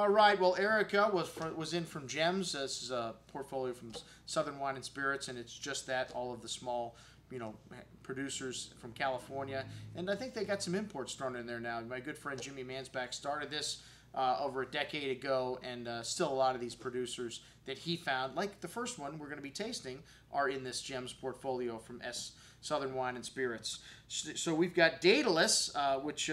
All right. Well, Erica was in from Gems. This is a portfolio from Southern Wine and Spirits, and it's just that, all of the small, producers from California. And I think they got some imports thrown in there now. My good friend Jimmy Mansbach started this over a decade ago, and still a lot of these producers that he found, like the first one we're going to be tasting, are in this Gems portfolio from Southern Wine and Spirits. So we've got Daedalus, which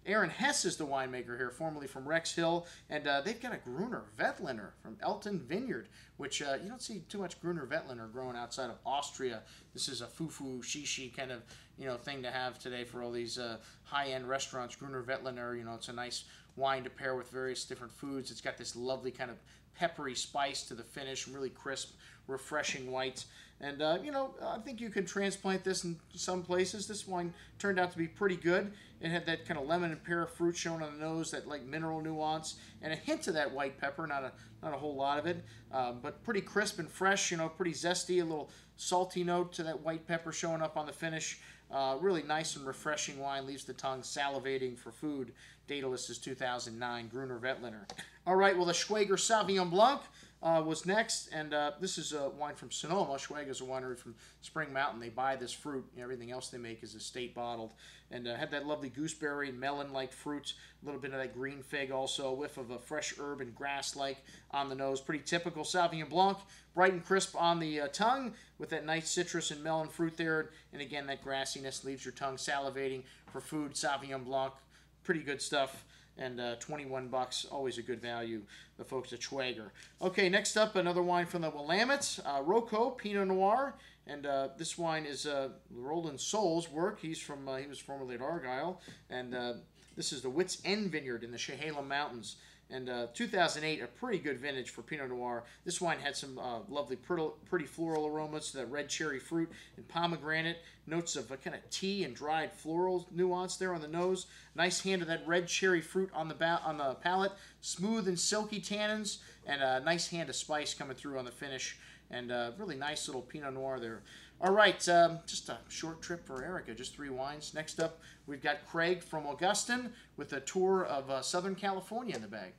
Aaron Hess is the winemaker here, formerly from Rex Hill, and they've got a Gruner Veltliner from Elton Vineyard, which you don't see too much Gruner Veltliner growing outside of Austria. This is a fufu shishi kind of thing to have today for all these high-end restaurants. Gruner Veltliner, it's a nice wine to pair with various different foods. It's got this lovely kind of peppery spice to the finish, really crisp, refreshing white. And, I think you can transplant this in some places. This wine turned out to be pretty good. It had that kind of lemon and pear fruit shown on the nose, that like mineral nuance, and a hint of that white pepper, not a whole lot of it, but pretty crisp and fresh, pretty zesty, a little salty note to that white pepper showing up on the finish. Really nice and refreshing wine, leaves the tongue salivating for food. Daedalus is 2009, Gruner Veltliner. All right, well, the Schweiger Sauvignon Blanc was next, and this is a wine from Sonoma. Schweiger is a winery from Spring Mountain. They buy this fruit. Everything else they make is estate bottled, and had that lovely gooseberry and melon-like fruit, a little bit of that green fig also, a whiff of a fresh herb and grass-like on the nose. Pretty typical Sauvignon Blanc, bright and crisp on the tongue with that nice citrus and melon fruit there, and again, that grassiness leaves your tongue salivating for food. Sauvignon Blanc, pretty good stuff. And 21 bucks, always a good value, the folks at Schweiger. Okay, next up, another wine from the Willamette, Rocco Pinot Noir, and this wine is Roland Soul's work. He was formerly at Argyle, and this is the Wits End Vineyard in the Chehalem Mountains. And 2008, a pretty good vintage for Pinot Noir. This wine had some lovely, pretty floral aromas to that red cherry fruit and pomegranate. Notes of a kind of tea and dried floral nuance there on the nose. Nice hand of that red cherry fruit on the palate. Smooth and silky tannins, and a nice hand of spice coming through on the finish. And really nice little Pinot Noir there. All right, just a short trip for Erica, just 3 wines. Next up, we've got Craig from Augustin with a tour of Southern California in the bag.